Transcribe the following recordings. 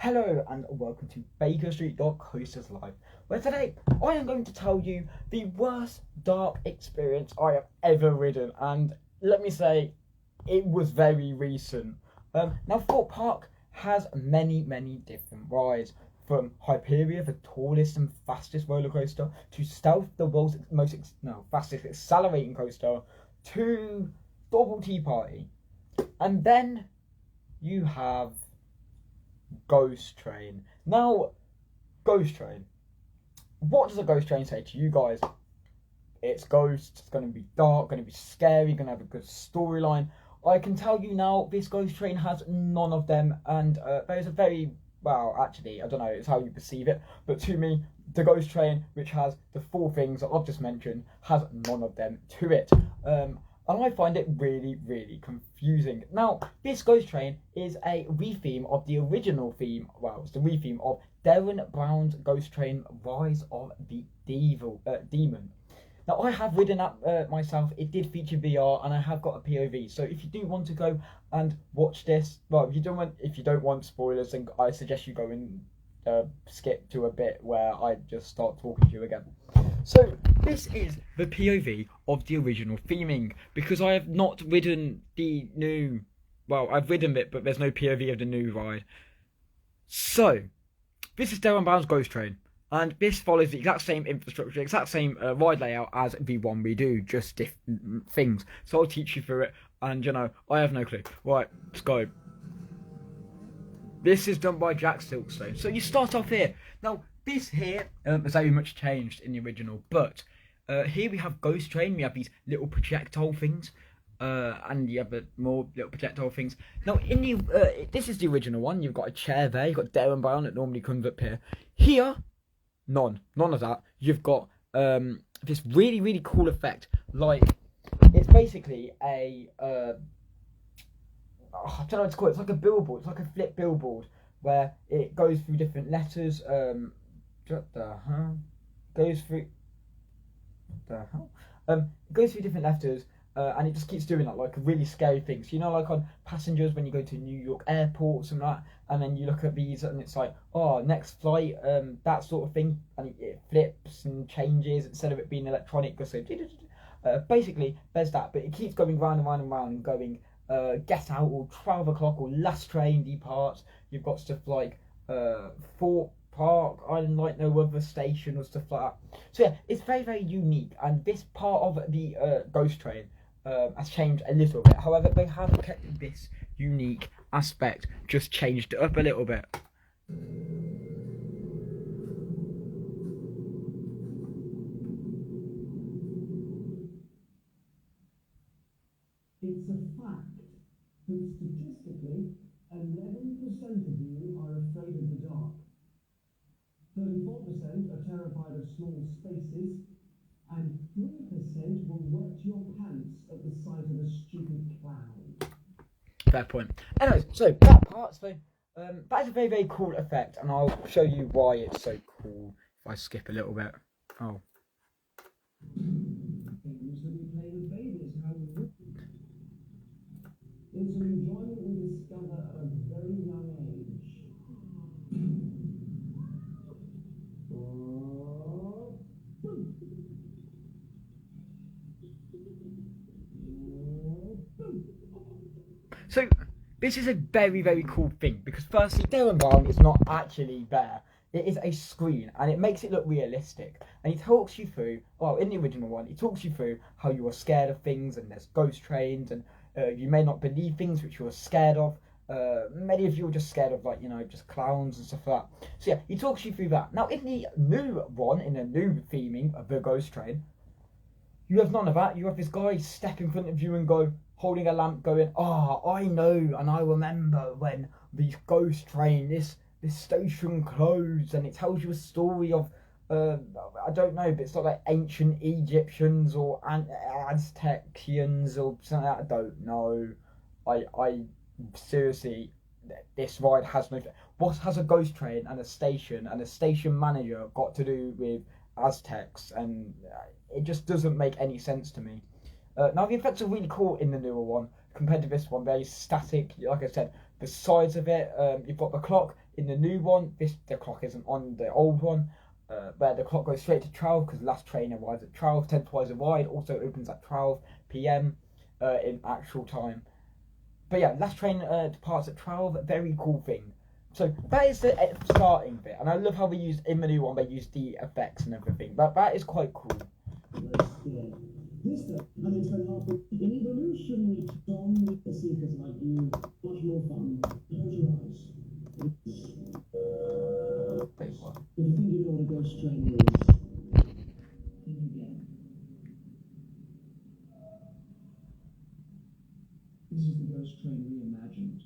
Hello and welcome to Bakerstreet.coasters live, where today I am going to tell you the worst dark experience I have ever ridden, and let me say, it was very recent. Now Thorpe Park has many different rides, from Hyperia, the tallest and fastest roller coaster, to Stealth, the world's fastest accelerating coaster, to Double Tea Party, and then you have Ghost Train. Now, Ghost Train. What does a ghost train say to you guys? It's ghosts, it's going to be dark, going to be scary, going to have a good storyline. I can tell you now, this ghost train has none of them, and there's a very, well, actually, I don't know, it's how you perceive it, but to me, the ghost train, which has the four things that I've just mentioned, has none of them to it. And I find it really confusing. Now, this ghost train is a retheme of the original theme. Well, it's the retheme of Darren Brown's Ghost Train: Rise of the Demon. Now, I have ridden that myself. It did feature VR, and I have got a POV. So, if you do want to go and watch this, well, if you don't want spoilers, then I suggest you go and skip to a bit where I just start talking to you again. So this is the POV of the original theming, because I have not ridden the new, well, I've ridden it, but there's no POV of the new ride. So this is Darren Brown's Ghost Train, and this follows the exact same infrastructure, exact same ride layout as the one we do, just different things. So I'll teach you through it, and I have no clue. Right, let's go. This is done by Jack Silkstone. So you start off here. Now, this here has very much changed in the original, but here we have Ghost Train. We have these little projectile things, and you have more little projectile things. Now, in the this is the original one. You've got a chair there. You've got Darren Brown that normally comes up here. Here, none of that. You've got this really cool effect. Like, it's basically a I don't know what to call it. It's like a billboard. It's like a flip billboard where it goes through different letters. Goes through different letters, and it just keeps doing that, like really scary things. Like on Passengers when you go to New York airport or something like that, and then you look at these and it's like, oh, next flight, that sort of thing, and it flips and changes instead of it being electronic. Basically, there's that, but it keeps going round and round and round and going. Get Out or 12 o'clock or Last Train Departs. You've got stuff like Thorpe Park, Island Like No Other Station or stuff like that. So yeah, it's very unique, and this part of the Ghost Train has changed a little bit. However, they have kept this unique aspect, just changed it up a little bit. It's a fact that statistically, 11% of you are afraid of the dark. 34% are terrified of small spaces, and 3% will wet your pants at the sight of a stupid cloud. Fair point. Anyways, so that part, that is a very cool effect, and I'll show you why it's so cool if I skip a little bit. Oh. Things that we play with babies, how we do. It's an enjoyment we discover at a very young age. So this is a very cool thing, because firstly, Darren Brown is not actually there. It is a screen, and it makes it look realistic. And he talks you through, well, in the original one, he talks you through how you are scared of things, and there's ghost trains, and you may not believe things which you are scared of. Many of you are just scared of, like, just clowns and stuff like that. So yeah, he talks you through that. Now, in the new one, in the new theming of the ghost train, you have none of that. You have this guy step in front of you and go, holding a lamp, going, I know, and I remember when the ghost train, this station closed, and it tells you a story of, I don't know, but it's not like ancient Egyptians or Aztecians or something like that. I don't know. I seriously, this ride has no. What has a ghost train and a station manager got to do with Aztecs? And it just doesn't make any sense to me. Now the effects are really cool in the newer one compared to this one. Very static, like I said. The sides of it, you've got the clock in the new one, the clock isn't on the old one, where the clock goes straight to 12 because the last train arrives at 12. 10 twice a ride also opens at 12 p.m. In actual time. But yeah, last train departs at 12. Very cool thing. So that is the starting bit, and I love how they use in the new one. They use the effects and everything. That is quite cool. This and it's very hard. In evolutionary Tom, the seekers like you, much more fun. Close your eyes. If you think you know what a ghost train is, think again. This is the ghost train reimagined.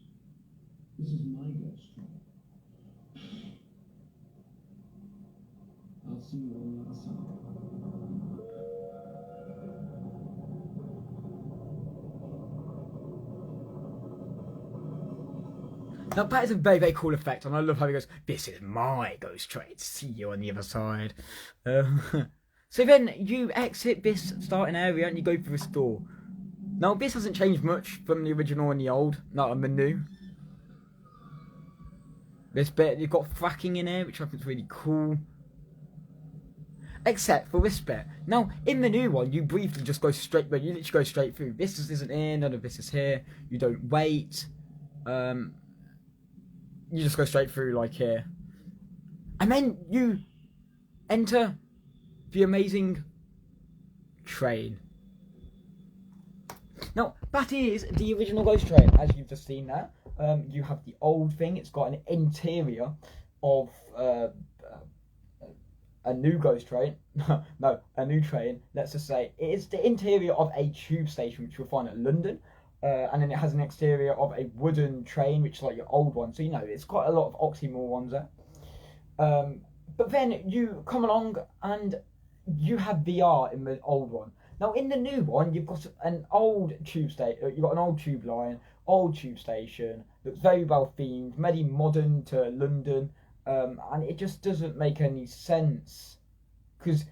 This is my ghost train. I'll see you on the other side. Now that is a very, very cool effect, and I love how he goes, "This is my ghost train, see you on the other side." So then you exit this starting area and you go through this door. Now this hasn't changed much from the original and the old, not on the new. This bit, you've got fracking in here, which I think is really cool. Except for this bit. Now, in the new one, you briefly just go straight, but you literally go straight through. This isn't in, none of this is here. You don't wait. You just go straight through, like here. And then you enter the amazing train. Now, that is the original ghost train, as you've just seen there. You have the old thing. It's got an interior of a new ghost train. No, a new train. Let's just say it is the interior of a tube station, which you'll find at London. And then it has an exterior of a wooden train, which is like your old one. So, you know, it's quite a lot of oxymorons there. But then you come along and you have VR in the old one. Now, in the new one, you've got an old tube station. You've got an old tube line, old tube station. Looks very well themed, very modern to London. And it just doesn't make any sense. Because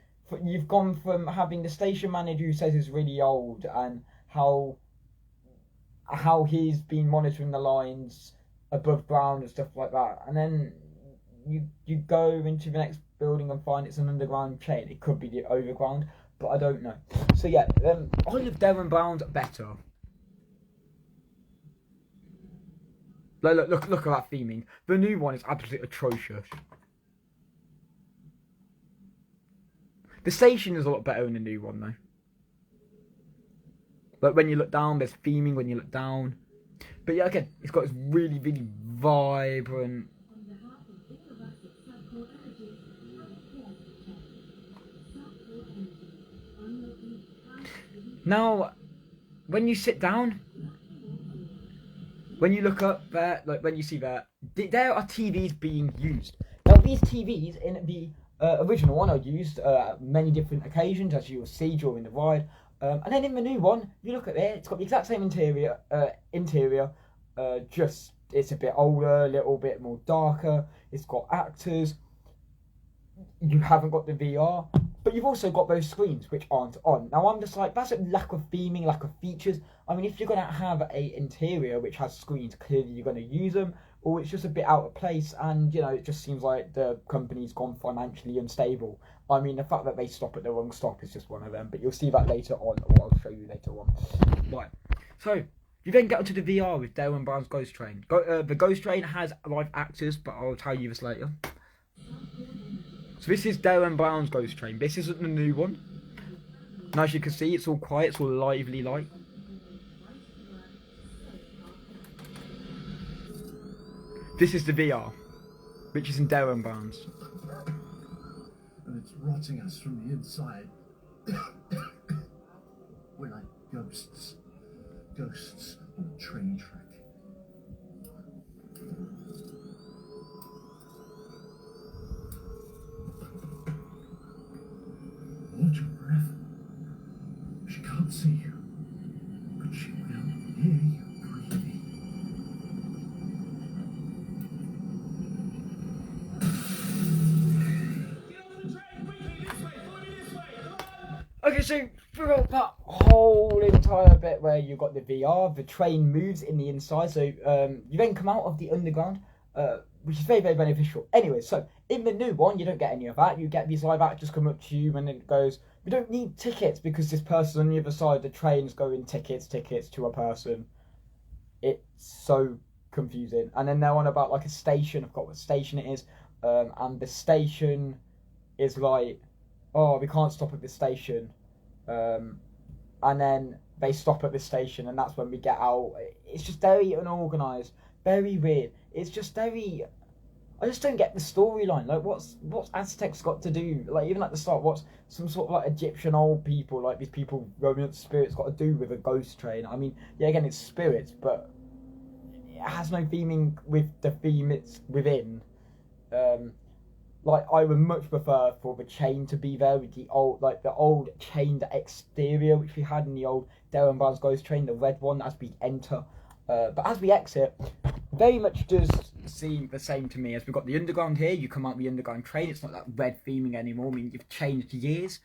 you've gone from having the station manager who says it's really old and how he's been monitoring the lines above ground and stuff like that, and then you go into the next building and find it's an underground train. It could be the overground, but I don't know. So yeah, I love Darren Brown's better. Look at that theming. The new one is absolutely atrocious. The station is a lot better in the new one though. Like when you look down, there's theming when you look down. But yeah, again, it's got this really, really vibrant. Now, when you sit down, when you look up there, like when you see there are TVs being used. Now, these TVs in the original one are used at many different occasions, as you will see during the ride. And then in the new one, you look at it, it's got the exact same interior, just it's a bit older, a little bit more darker. It's got actors. You haven't got the VR, but you've also got those screens which aren't on. Now I'm just like, that's a lack of theming, lack of features. I mean, if you're going to have a interior which has screens, clearly you're going to use them, or it's just a bit out of place, and you know, it just seems like the company's gone financially unstable. I mean, the fact that they stop at the wrong stop is just one of them, but you'll see that later on, or I'll show you later on. Right, so you then get onto the VR with Darren Brown's Ghost Train. The Ghost Train has live actors, but I'll tell you this later. So this is Darren Brown's Ghost Train. This isn't the new one. And as you can see, it's all quiet, it's all lively light. This is the VR, which is in Darren Brown's. And it's rotting us from the inside. We're like ghosts. Ghosts on a train track. Hold your breath. She can't see you, but she will hear you breathing. Okay, so throughout that whole entire bit where you've got the VR, the train moves in the inside, so you then come out of the underground. which is very, very beneficial. Anyway, so in the new one, you don't get any of that. You get these live actors come up to you and it goes, we don't need tickets because this person on the other side of the train is going tickets to a person. It's so confusing. And then they're on about like a station. I forgot what station it is. And the station is like, oh, we can't stop at this station. And then they stop at this station and that's when we get out. It's just very unorganised, very weird. It's just very... I just don't get the storyline. Like, what's Aztecs got to do? Like, even at the start, what's some sort of like Egyptian old people, like these people roaming up spirits, got to do with a ghost train? I mean, yeah, again, it's spirits, but it has no theming with the theme it's within. Like, I would much prefer for the chain to be there with the old chained exterior which we had in the old Darren Brown's Ghost Train, the red one as we enter. But as we exit, very much does seem the same to me. As we've got the underground here, you come out the underground train, it's not that red theming anymore. I mean, you've changed years.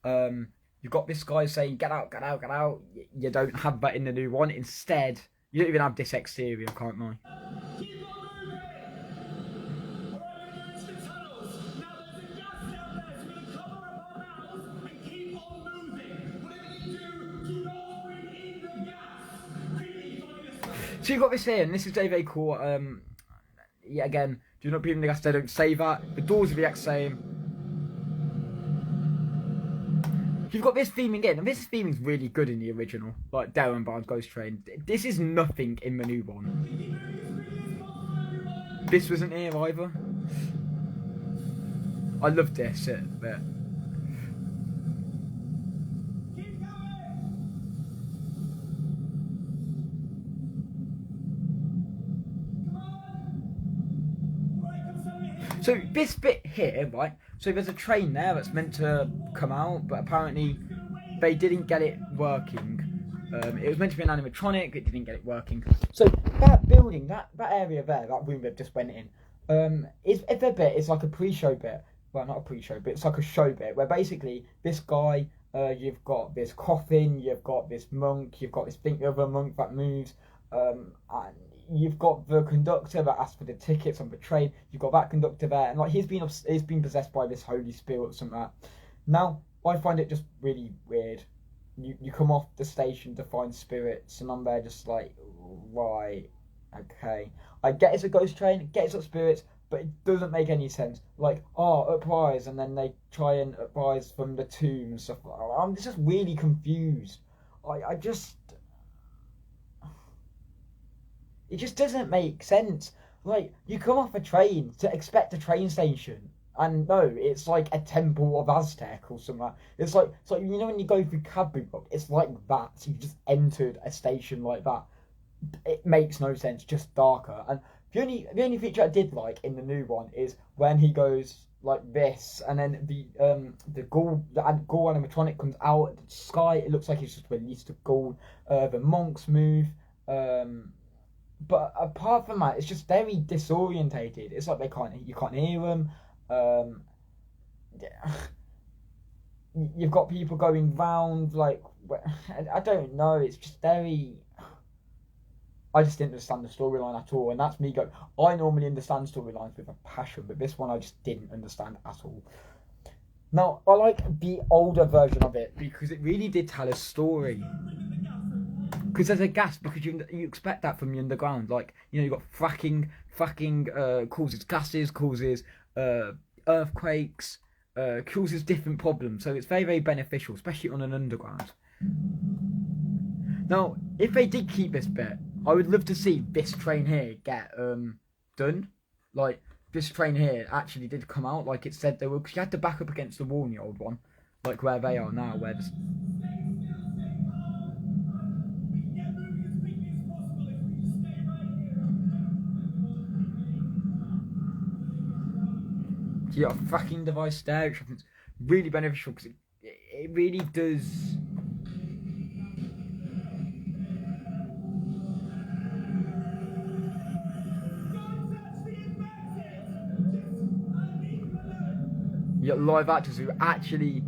You've got this guy saying, get out, get out, get out. You don't have that in the new one. Instead, you don't even have this exterior, can't lie. So you've got this here, and this is very, very cool. Yeah, again, do not breathe in the gas, they don't say that. The doors are the exact same. You've got this theming in, and this theming is really good in the original, like Darren Brown's Ghost Train. This is nothing in the new one. This wasn't here either. I love this bit. So this bit here, right, so there's a train there that's meant to come out, but apparently they didn't get it working. It was meant to be an animatronic, it didn't get it working. So that building, that area there, that room they've just went in, is a bit, it's like a pre-show bit. Well, not a pre-show, but it's like a show bit, where basically this guy, you've got this coffin, you've got this monk, you've got this thing of a monk that moves, and you've got the conductor that asked for the tickets on the train. You've got that conductor there, and like he's been possessed by this holy spirit or something like that. Now I find it just really weird. You come off the station to find spirits, and I'm there just like, right, okay. I get it's a ghost train, get it's got spirits, but it doesn't make any sense. Like, uprise, and then they try and uprise from the tomb and stuff. I'm just really confused. It just doesn't make sense. Like, you come off a train to expect a train station, and no, it's like a temple of Aztec or something. It's like you know when you go through Cadbury Book, it's like that. So you just entered a station like that. It makes no sense, just darker. And the only feature I did like in the new one is when he goes like this, and then the ghoul animatronic comes out of the sky. It looks like he's just released a ghoul. The monks move. But apart from that, it's just very disorientated. It's like you can't hear them. You've got people going round like, I don't know. It's just very. I just didn't understand the storyline at all, and that's me going. I normally understand storylines with a passion, but this one I just didn't understand at all. Now I like the older version of it because it really did tell a story. Because there's a gas, because you expect that from the underground. Like, you know, you've got fracking causes gases, causes earthquakes, causes different problems. So it's very, very beneficial, especially on an underground. Now, if they did keep this bit, I would love to see this train here get done. Like, this train here actually did come out like it said they were, because you had to back up against the wall in the old one. Like where they are now, where there's... You got a fracking device there, which I think is really beneficial because it really does. You got live actors who actually.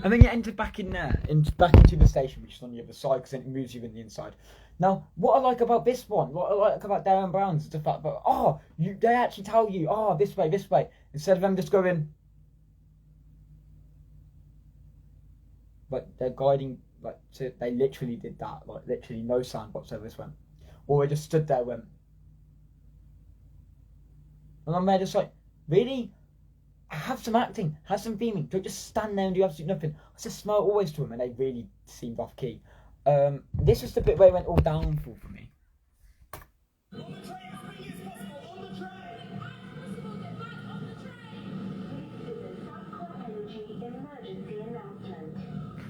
And then you enter back in there, back into the station, which is on the other side, because then it moves you in the inside. Now, what I like about this one, what I like about Darren Brown's is the fact that, they actually tell you, this way, instead of them just going, like, they're guiding, like, so they literally did that, like, literally no sound whatsoever this went. Or they just stood there, went. And I'm there just like, really? Have some acting, have some theming. Don't just stand there and do absolutely nothing. I just smile always to them, and they really seemed off key. This was the bit where it went all downfall for me.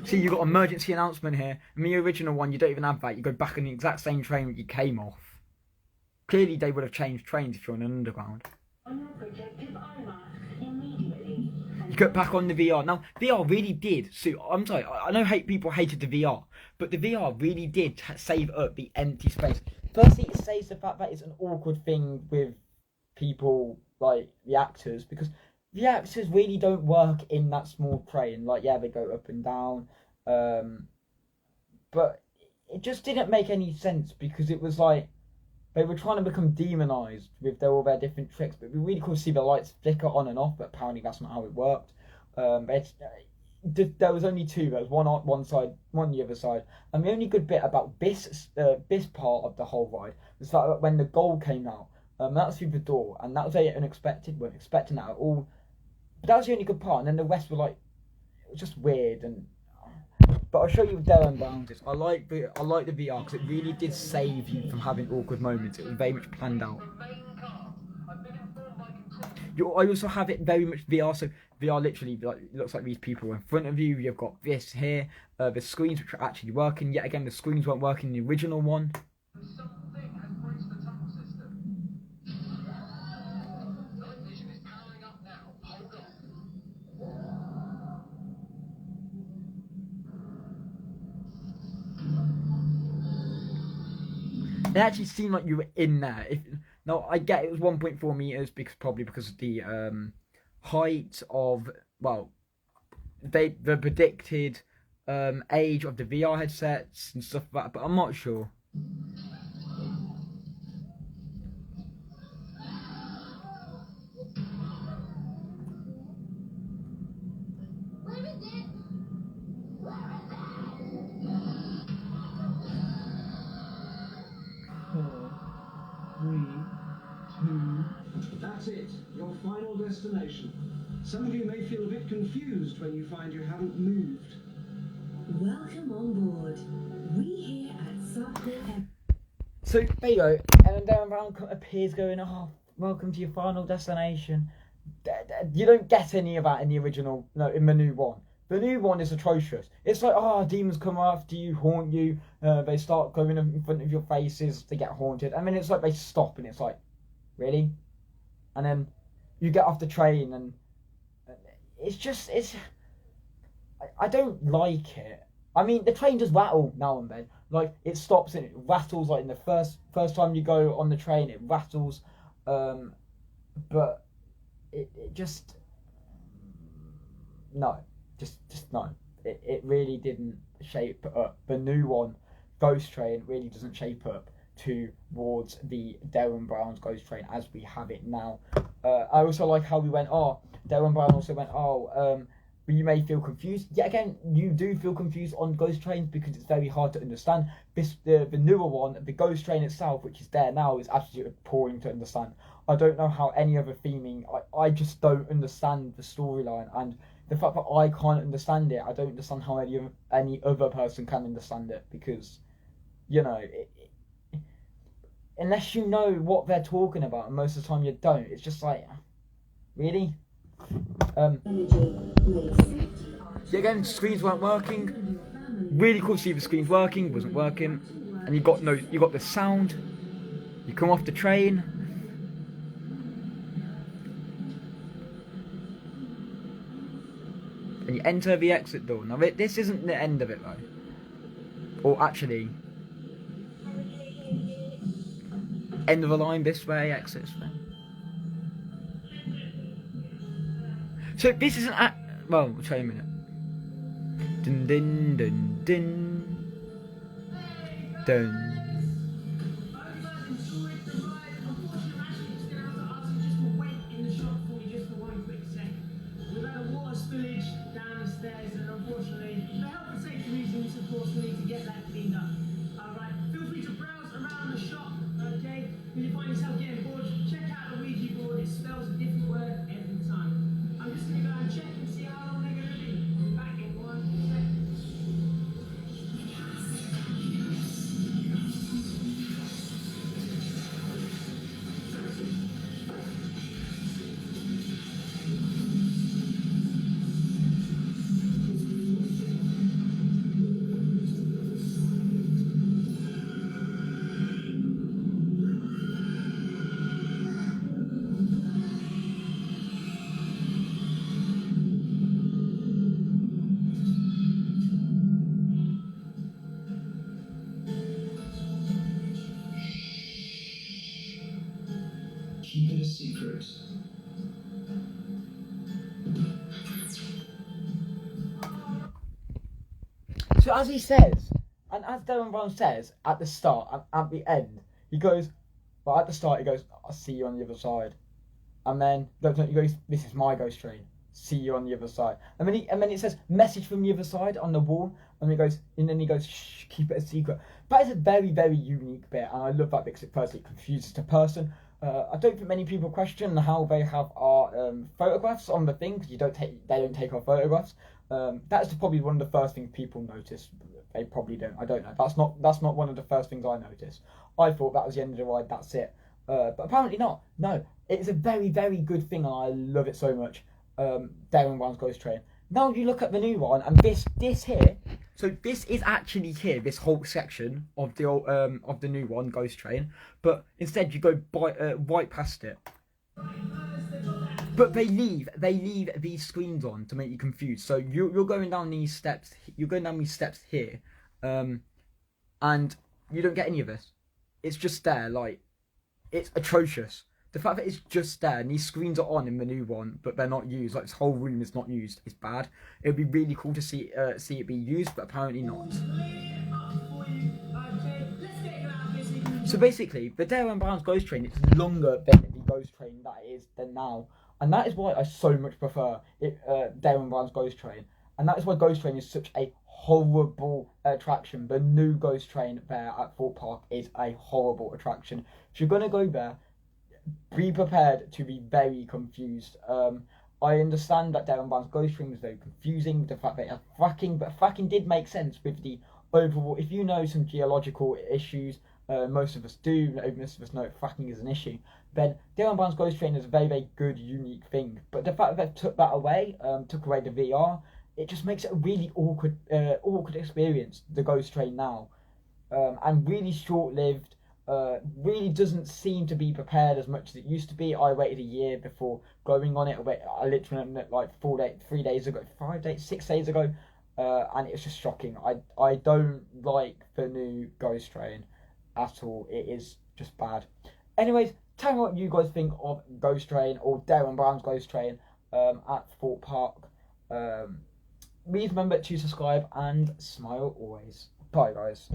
See, you got emergency announcement here. In the original one, you don't even have that. You go back on the exact same train that you came off. Clearly, they would have changed trains if you're on an underground. You get back on the VR. Now, VR really did. So, I'm sorry, I know people hated the VR, but the VR really did save up the empty space. Firstly, it saves the fact that it's an awkward thing with people, like the actors, because the actors really don't work in that small train. Like, yeah, they go up and down, but it just didn't make any sense because it was like they were trying to become demonized with all their different tricks, but we really could see the lights flicker on and off, but apparently that's not how it worked. There was only two. There was one on one side, one on the other side. And the only good bit about this part of the whole ride was that when the goal came out, that was through the door, and that was unexpected. Weren't expecting that at all. But that was the only good part, and then the rest were like, it was just weird. But I'll show you what Darren Brown's is. I like the VR because it really did save you from having awkward moments. It was very much planned out. I also have it very much VR, so VR literally looks like these people in front of you. You've got this here, the screens which are actually working. Yet again, the screens weren't working in the original one. Something has breached the tunnel system. Night vision is powering up now. Hold on. It actually seemed like you were in there. Now, I get it was 1.4 meters probably because of the height of, the predicted age of the VR headsets and stuff like that, but I'm not sure. That's it, your final destination. Some of you may feel a bit confused when you find you haven't moved. Welcome on board. We here at Thorpe. So there you go, and then Darren Brown appears going, welcome to your final destination. You don't get any of that in the original, in the new one. The new one is atrocious. It's like, demons come after you, haunt you, they start going in front of your faces, they get haunted, and then it's like they stop and it's like, really? And then you get off the train and I don't like it. I mean, the train does rattle now and then. Like, it stops and it rattles, like in the first time you go on the train, it rattles. But it just, no. Just no. It really didn't shape up. The new one, Ghost Train, really doesn't shape up towards the Darren Brown's Ghost Train as we have it now. I also like how we went, Darren Brown also went, but you may feel confused. Yet again, you do feel confused on Ghost Trains because it's very hard to understand. The newer one, the Ghost Train itself, which is there now, is absolutely appalling to understand. I don't know how any other theming, I just don't understand the storyline, and the fact that I can't understand it, I don't understand how any other person can understand it, because, unless you know what they're talking about, and most of the time you don't, it's just like, really? Again, screens weren't working. Really cool to see the screens working, wasn't working. And you got the sound. You come off the train. And you enter the exit door. Now this isn't the end of it though. Or actually, end of the line this way, exit this way. So this isn't. Well, I'll show you in a minute. Dun dun dun dun. Dun. We've had a water spillage down the stairs, and unfortunately, for health and safety reasons, of course, we need to get that cleaned up. Alright, feel free to browse around the shop, okay? When you find yourself getting bored, check out the Ouija board. It spells a different word every time. I'm just gonna go and check and see how long they're gonna be. I'll be back in 1 second. Keep it a secret. So as he says, and as Darren Brown says at the start and at the end, he goes, well, at the start he goes, I'll see you on the other side. And then he goes, this is my ghost train. See you on the other side. And then it says message from the other side on the wall. And then he goes, shh, keep it a secret. That is a very, very unique bit, and I love that because it firstly confuses the person. I don't think many people question how they have our photographs on the thing, because they don't take our photographs. That's probably one of the first things people notice. They probably don't. I don't know. That's not one of the first things I noticed. I thought that was the end of the ride. That's it. But apparently not. No, it's a very, very good thing, and I love it so much. Darren Brown's Ghost Train. Now you look at the new one, and this here. So this is actually here, this whole section of the new one, Ghost Train. But instead you go right past it. But they leave these screens on to make you confused. So you're going down these steps. You're going down these steps here, and you don't get any of this. It's just there, like it's atrocious. The fact that it's just there and these screens are on in the new one, but they're not used. Like this whole room is not used. It's bad. It would be really cool to see it be used, but apparently not. So basically, the Darren Brown's Ghost Train is longer than the Ghost Train that is than now, and that is why I so much prefer Darren Brown's Ghost Train, and that is why Ghost Train is such a horrible attraction. The new Ghost Train there at Thorpe Park is a horrible attraction. If you're gonna go there, be prepared to be very confused. I understand that Darren Brown's Ghost Train was very confusing with the fact that it had fracking, but fracking did make sense with the overall. If you know some geological issues, most of us do, most of us know fracking is an issue, then Darren Brown's Ghost Train is a very, very good, unique thing. But the fact that they took that away, took away the VR, it just makes it a really awkward experience, the Ghost Train now. And really short-lived. Really doesn't seem to be prepared as much as it used to be. I waited a year before going on it. I literally went like 6 days ago, and it's just shocking. I don't like the new Ghost Train at all. It is just bad. Anyways, tell me what you guys think of Ghost Train or Darren Brown's Ghost Train at Thorpe Park. Please remember to subscribe and smile always. Bye guys.